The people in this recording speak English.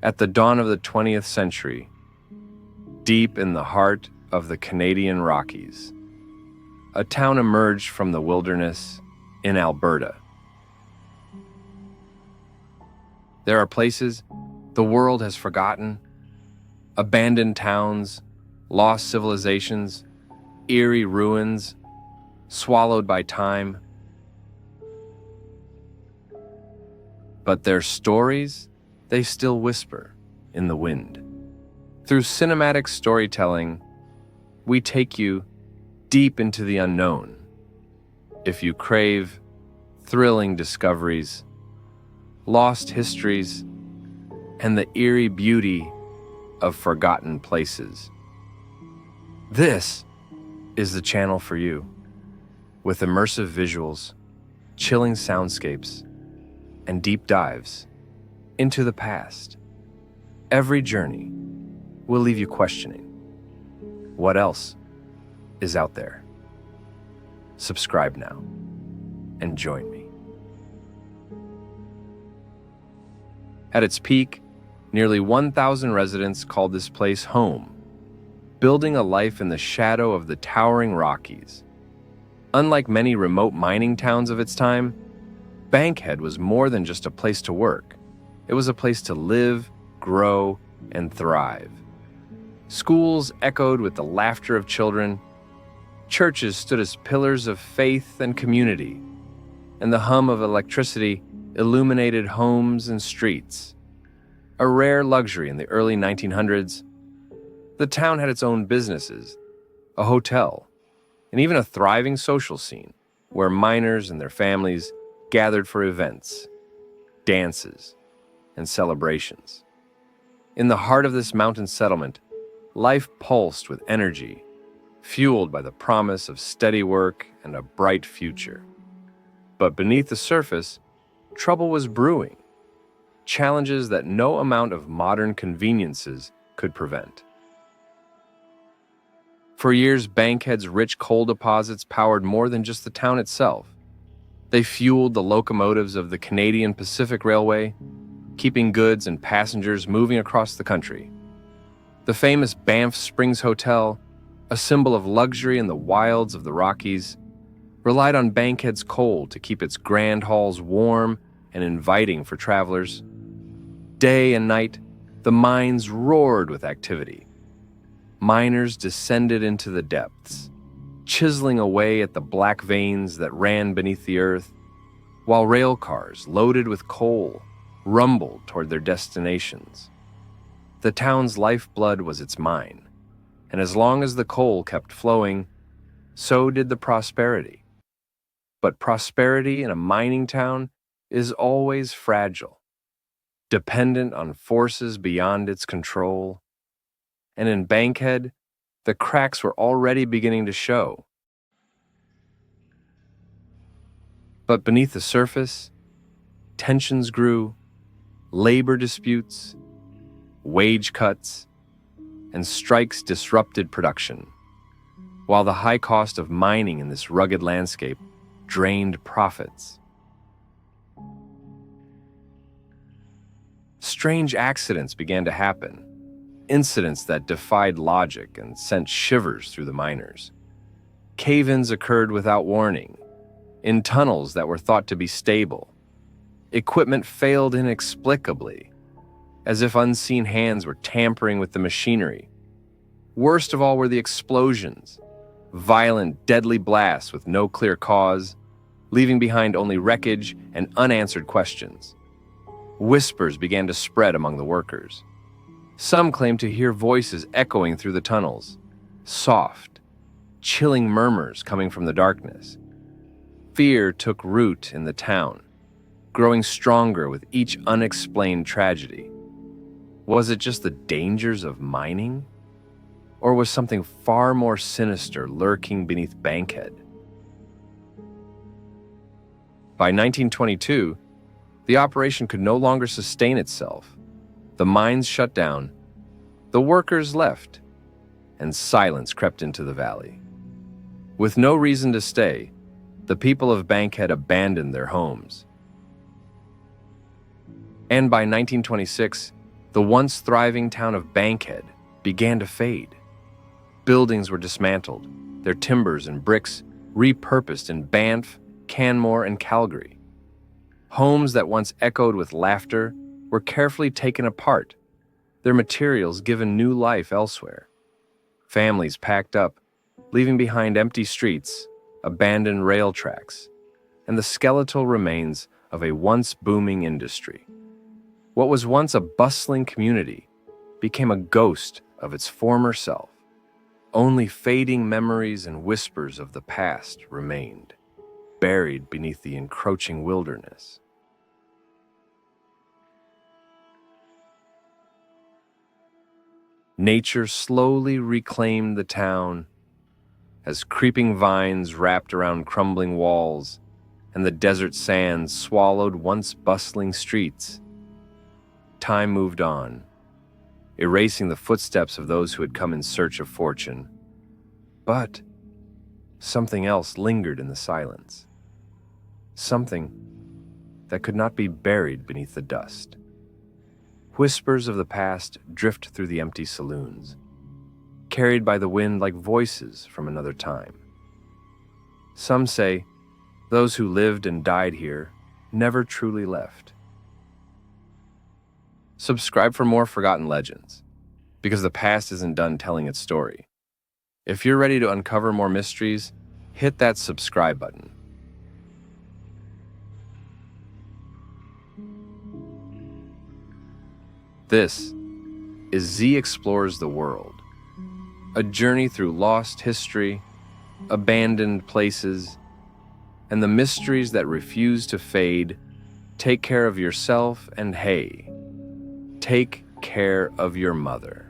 At the dawn of the 20th century, deep in the heart of the Canadian Rockies, a town emerged from the wilderness in Alberta. There are places the world has forgotten, abandoned towns, lost civilizations, eerie ruins, swallowed by time. But their stories, they still whisper in the wind. Through cinematic storytelling, we take you deep into the unknown. If you crave thrilling discoveries, lost histories, and the eerie beauty of forgotten places, this is the channel for you. With immersive visuals, chilling soundscapes, and deep dives into the past, every journey will leave you questioning, what else is out there? Subscribe now and join me. At its peak, nearly 1,000 residents called this place home, building a life in the shadow of the towering Rockies. Unlike many remote mining towns of its time, Bankhead was more than just a place to work. It was a place to live, grow, and thrive. Schools echoed with the laughter of children, churches stood as pillars of faith and community, and the hum of electricity illuminated homes and streets. A rare luxury in the early 1900s, the town had its own businesses, a hotel, and even a thriving social scene where miners and their families gathered for events, dances, and celebrations. In the heart of this mountain settlement, life pulsed with energy, fueled by the promise of steady work and a bright future. But beneath the surface, trouble was brewing, challenges that no amount of modern conveniences could prevent. For years, Bankhead's rich coal deposits powered more than just the town itself. They fueled the locomotives of the Canadian Pacific Railway, keeping goods and passengers moving across the country. The famous Banff Springs Hotel, a symbol of luxury in the wilds of the Rockies, relied on Bankhead's coal to keep its grand halls warm and inviting for travelers. Day and night, the mines roared with activity. Miners descended into the depths, chiseling away at the black veins that ran beneath the earth, while rail cars loaded with coal rumbled toward their destinations. The town's lifeblood was its mine, and as long as the coal kept flowing, so did the prosperity. But prosperity in a mining town is always fragile, dependent on forces beyond its control. And in Bankhead, the cracks were already beginning to show. But beneath the surface, tensions grew, labor disputes, wage cuts, and strikes disrupted production, while the high cost of mining in this rugged landscape drained profits. Strange accidents began to happen, incidents that defied logic and sent shivers through the miners. Cave-ins occurred without warning, in tunnels that were thought to be stable. Equipment failed inexplicably, as if unseen hands were tampering with the machinery. Worst of all were the explosions, violent, deadly blasts with no clear cause, leaving behind only wreckage and unanswered questions. Whispers began to spread among the workers. Some claimed to hear voices echoing through the tunnels, soft, chilling murmurs coming from the darkness. Fear took root in the town, growing stronger with each unexplained tragedy. Was it just the dangers of mining? Or was something far more sinister lurking beneath Bankhead? By 1922, the operation could no longer sustain itself. The mines shut down, the workers left, and silence crept into the valley. With no reason to stay, the people of Bankhead abandoned their homes. And by 1926, The once thriving town of Bankhead began to fade. Buildings were dismantled, their timbers and bricks repurposed in Banff, Canmore, and Calgary. Homes that once echoed with laughter were carefully taken apart, their materials given new life elsewhere. Families packed up, leaving behind empty streets, abandoned rail tracks, and the skeletal remains of a once booming industry. What was once a bustling community became a ghost of its former self. Only fading memories and whispers of the past remained, buried beneath the encroaching wilderness. Nature slowly reclaimed the town as creeping vines wrapped around crumbling walls and the desert sands swallowed once bustling streets. Time moved on, erasing the footsteps of those who had come in search of fortune. But something else lingered in the silence. Something that could not be buried beneath the dust. Whispers of the past drift through the empty saloons, carried by the wind like voices from another time. Some say those who lived and died here never truly left. Subscribe for more forgotten legends, because the past isn't done telling its story. If you're ready to uncover more mysteries, hit that subscribe button. This is Z Explores the World, a journey through lost history, abandoned places, and the mysteries that refuse to fade. Take care of yourself and hey, take care of your mother.